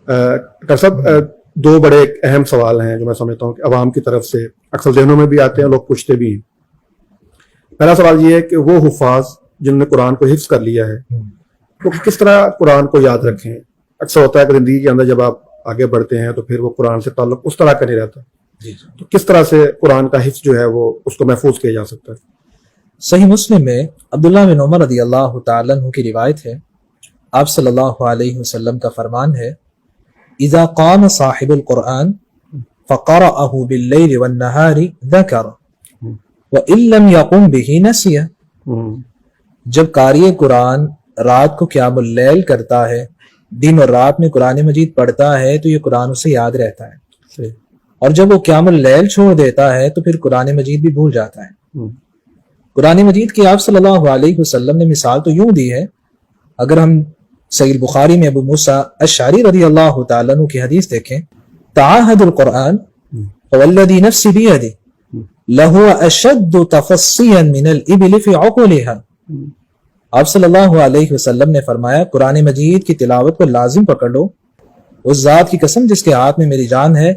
Doctor صاحب دو بڑے اہم سوال ہیں جو میں سمجھتا ہوں کہ عوام کی طرف سے اکثر ذہنوں میں بھی آتے ہیں، لوگ پوچھتے بھی ہیں۔ پہلا سوال یہ ہے کہ وہ حفاظ جنہوں نے قرآن کو حفظ کر لیا ہے تو کس طرح قرآن کو یاد رکھیں؟ اکثر ہوتا ہے کہ زندگی کے اندر جب آپ آگے بڑھتے ہیں تو پھر وہ قرآن سے تعلق اس طرح کا نہیں رہتا، تو کس طرح سے قرآن کا حفظ جو ہے وہ اس کو محفوظ کیا جا سکتا ہے؟ صحیح مسلم میں عبداللہ بن عمر رضی اللہ تعالیٰ عنہ کی روایت ہے، آپ صلی اللہ علیہ وسلم کا فرمان ہے، اذا قام صاحب القرآن فقرأه باللیل والنہار ذکر وإن لم يقم به نسیہ۔ جب قاری قرآن رات کو قیام اللیل کرتا ہے، دن اور رات میں قرآن مجید پڑھتا ہے تو یہ قرآن اسے یاد رہتا ہے، اور جب وہ قیام اللیل چھوڑ دیتا ہے تو پھر قرآن مجید بھی بھول جاتا ہے۔ قرآن مجید کی آپ صلی اللہ علیہ وسلم نے مثال تو یوں دی ہے، اگر ہم صحیح بخاری میں ابو موسیٰ اشعری رضی اللہ تعالیٰ عنہ کی حدیث دیکھیں، تعاہد القرآن والذی نفسی بیدی لہو اشد تفصیا من الابل فی عقولها۔ آپ صلی اللہ علیہ وسلم نے فرمایا، قرآن مجید کی تلاوت کو لازم پکڑ لو، اس ذات کی قسم جس کے ہاتھ میں میری جان ہے،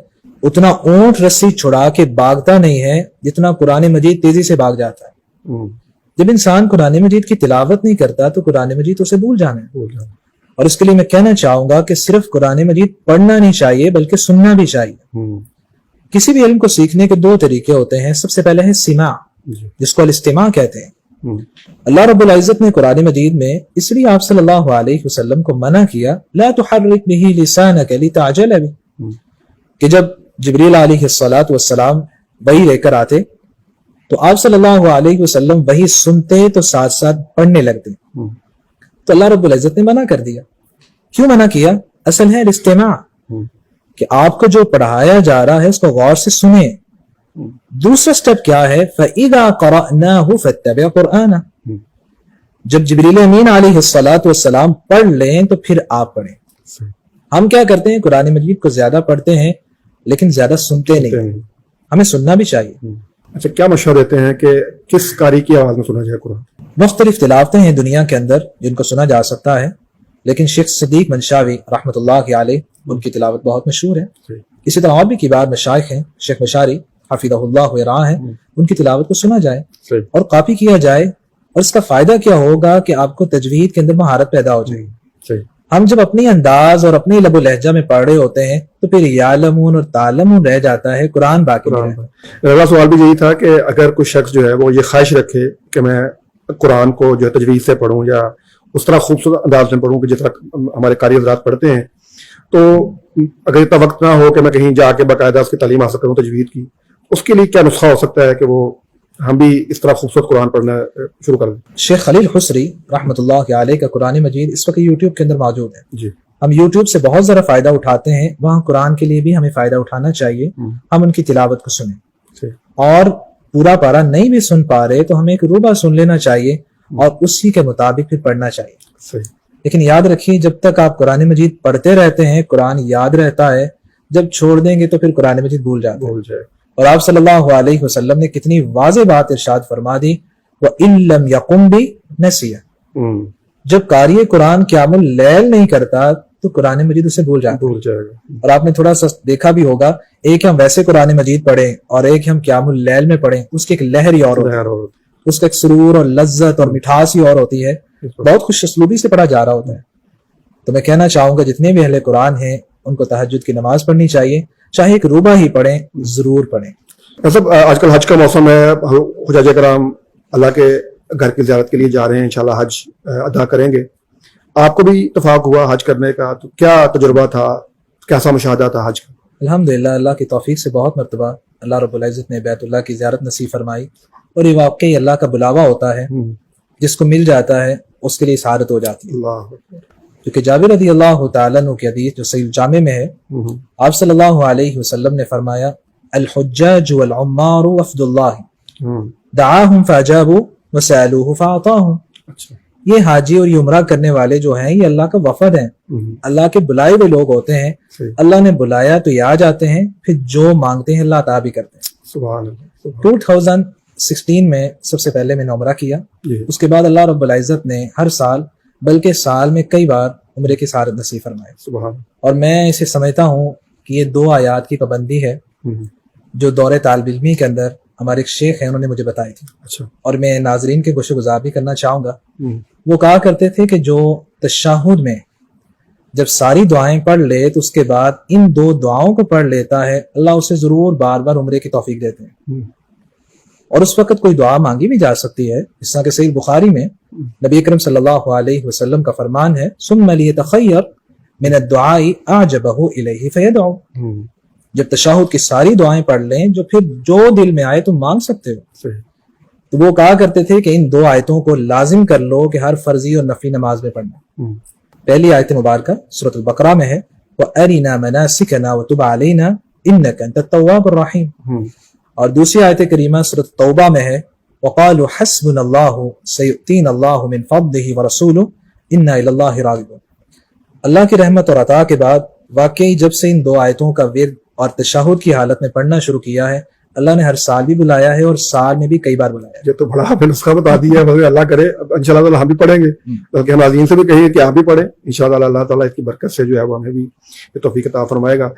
اتنا اونٹ رسی چھڑا کے بھاگتا نہیں ہے جتنا قرآن مجید تیزی سے بھاگ جاتا ہے۔ جب انسان قرآن مجید کی تلاوت نہیں کرتا تو قرآن مجید اسے بھول جانا ہے، اور اس کے لیے میں کہنا چاہوں گا کہ صرف قرآن مجید پڑھنا نہیں چاہیے بلکہ سننا بھی چاہیے۔ کسی بھی علم کو سیکھنے کے دو طریقے ہوتے ہیں، سب سے پہلے ہے سماع، جس کو الاستماع کہتے ہیں۔ اللہ رب العزت نے قرآن مجید میں اس لیے آپ صلی اللہ علیہ وسلم کو منع کیا، لا تحرک به لسانک لتعجل به، کہ جب جبریل علیہ السلام وحی لے کر آتے تو آپ صلی اللہ علیہ وسلم وحی سنتے تو ساتھ ساتھ پڑھنے لگتے، تو اللہ رب العزت نے منع کر دیا۔ کیوں منع کیا؟ اصل ہے الاستماع، کہ آپ کو جو پڑھایا جا رہا ہے اس کو غور سے سنیں۔ دوسرا سٹیپ کیا ہے؟ فَإِذَا قَرَأْنَاهُ فَاتَّبِعْ قُرْآنَهُ، جب جبریل امین علیہ السلام پڑھ لیں تو پھر آپ پڑھیں۔ ہم کیا کرتے ہیں؟ قرآن مجید کو زیادہ پڑھتے ہیں لیکن زیادہ سنتے نہیں، ہمیں سننا بھی چاہیے۔ اچھا، کیا مشورہ دیتے ہیں کہ کس قاری کی آواز میں سنا جائے قرآن؟ مختلف تلاوتیں ہیں دنیا کے اندر جن کو سنا جا سکتا ہے، لیکن شیخ صدیق منشاوی رحمۃ اللہ علیہ ان کی تلاوت بہت مشہور ہے۔ اسی طرح اور بھی کبار مشائخ ہیں، شیخ مشاری حفظہ اللہ ورعاہ ہیں، ان کی تلاوت کو سنا جائے اور کاپی کیا جائے، اور اس کا فائدہ کیا ہوگا کہ آپ کو تجوید کے اندر مہارت پیدا ہو جائے گی۔ ہم جب اپنی انداز اور اپنی لب و لہجہ میں پڑھ رہے ہوتے ہیں تو پھر یعلمون اور تعلمون رہ جاتا ہے، قرآن باقی رہتا ہے۔ میرا سوال بھی یہی تھا کہ اگر کوئی شخص جو ہے وہ یہ خواہش رکھے کہ میں قرآن کو جو ہے تجوید سے پڑھوں یا اس طرح خوبصورت انداز میں پڑھوں کہ جس طرح ہمارے قاری حضرات پڑھتے ہیں، تو اگر اتنا وقت نہ ہو کہ میں کہیں جا کے باقاعدہ اس کی تعلیم حاصل کروں تجوید کی، اس کے لیے کیا نسخہ ہو سکتا ہے کہ وہ ہم بھی اس طرح خوبصورت قرآن پڑھنا شروع کر دیں؟ شیخ خلیل حسری رحمۃ اللہ علیہ کا قرآن مجید اس وقت یوٹیوب کے اندر موجود ہے۔ جی، ہم یوٹیوب سے بہت زیادہ فائدہ اٹھاتے ہیں، وہاں قرآن کے لیے بھی ہمیں فائدہ اٹھانا چاہیے۔ ہم ان کی تلاوت کو سنیں، اور پورا پارا نہیں بھی سن پا رہے تو ہمیں ایک ربع سن لینا چاہیے اور اسی کے مطابق پھر پڑھنا چاہیے۔ لیکن یاد رکھیے، جب تک آپ قرآن مجید پڑھتے رہتے ہیں قرآن یاد رہتا ہے، جب چھوڑ دیں گے تو پھر قرآن مجید بھول جائے۔ اور آپ صلی اللہ علیہ وسلم نے کتنی واضح بات ارشاد فرما دی، وَإِن لَمْ يَقُمْ بِهِ نَسِيَ، جب قاری قرآن قیام اللیل نہیں کرتا تو قرآن مجید اسے بھول جائے گا۔ اور آپ نے تھوڑا سا دیکھا بھی ہوگا، ایک ہم ویسے قرآن مجید پڑھیں اور ایک ہم قیام اللیل میں پڑھیں، اس کی ایک لہر ہی اور ہوتی ہے، اس کا ایک سرور اور لذت اور مٹھاس ہی اور ہوتی ہے، بہت خوش اسلوبی سے پڑھا جا رہا ہوتا ہے۔ تو میں کہنا چاہوں گا جتنے بھی اہل قرآن ہیں ان کو تہجد کی نماز پڑھنی چاہیے، چاہے ایک ربع ہی پڑھیں، ضرور پڑھیں۔ صاحب، آج کل حج کا موسم ہے، حجاج کرام اللہ کے گھر کی زیارت کے لیے جا رہے ہیں، انشاءاللہ حج ادا کریں گے۔ آپ کو بھی اتفاق ہوا حج کرنے کا، تو کیا تجربہ تھا، کیسا مشاہدہ تھا حج کا؟ الحمدللہ اللہ کی توفیق سے بہت مرتبہ اللہ رب العزت نے بیت اللہ کی زیارت نصیب فرمائی، اور یہ واقعی اللہ کا بلاوا ہوتا ہے، جس کو مل جاتا ہے اس کے لیے سعادت ہو جاتی ہے۔ کیونکہ جابر رضی اللہ تعالیٰ عنہ کی حدیث جو صحیح الجامع میں ہے، آپ صلی اللہ علیہ وسلم نے فرمایا، الحجاج والعمار وفد اللہ دعاہم فاجابوا وسألوہ فاعطاہم۔ یہ حاجی اور یہ عمرہ کرنے والے جو ہیں یہ اللہ کا وفد ہیں، اللہ کے بلائے ہوئے لوگ ہوتے ہیں، اللہ نے بلایا تو یہ آ جاتے ہیں، پھر جو مانگتے ہیں اللہ عطا بھی کرتے ہیں۔ سبحان اللہ۔ 2016 میں سب سے پہلے میں نے عمرہ کیا، اس کے بعد اللہ رب العزت نے ہر سال بلکہ سال میں کئی بار عمرے کی سعادت نصیب فرمائے. سبحان. اور میں اسے سمجھتا ہوں کہ یہ 2 آیات کی پابندی ہے جو دور طالب علمی کے اندر ہمارے ایک شیخ ہیں انہوں نے مجھے بتائی تھی. اچھا. اور میں ناظرین کے گوشہ گزار بھی کرنا چاہوں گا. ہم. وہ کہا کرتے تھے کہ جو تشہد میں جب ساری دعائیں پڑھ لے تو اس کے بعد ان 2 دعاؤں کو پڑھ لیتا ہے, اللہ اسے ضرور بار بار عمرے کی توفیق دیتے ہیں. ہم. اور اس وقت کوئی دعا مانگی بھی جا سکتی ہے, جس طرح کہ صحیح بخاری میں نبی اکرم صلی اللہ علیہ وسلم کا فرمان ہے ثم لیتخیر من الدعاء اعجبہ الیہ فیدعو. ہم. جب تشہد کی ساری دعائیں پڑھ لیں جو پھر جو دل میں آئے تم مانگ سکتے ہو. صحیح. تو وہ کہا کرتے تھے کہ ان 2 آیتوں کو لازم کر لو کہ ہر فرضی اور نفلی نماز میں پڑھنا. ہم. پہلی آیت مبارکہ سورۃ البقرہ میں ہے وَأَرِنَا مَنَاسِكَنَا وَتُبْ عَلَيْنَا إِنَّكَ أَنْتَ التَّوَّابُ الرَّحِيمُ. ہم. اور دوسری آیت کریمہ سورۃ توبہ میں ہے وَقَالُوا حَسْبُنَا اللَّهُ سَيُؤْتِينَا اللَّهُ مِنْ فَضْلِهِ وَرَسُولُهُ إِنَّا إِلَى اللَّهِ رَاغِبُونَ. اللہ کی رحمت اور عطا کے بعد واقعی جب سے ان 2 آیتوں کا ورد اور تشہد کی حالت میں پڑھنا شروع کیا ہے, اللہ نے ہر سال بھی بلایا ہے اور سال میں بھی کئی بار بلایا ہے. یہ تو بڑا آپ نے نسخہ بتا دیا ہے. اللہ کرے اب انشاءاللہ تعالی ہم بھی پڑھیں گے, بلکہ ہم عظیم سے بھی کہیں کہ آپ بھی پڑھیں انشاءاللہ. اللہ تعالیٰ اس کی برکت سے جو ہے وہ ہمیں بھی یہ توفیق عطا فرمائے گا.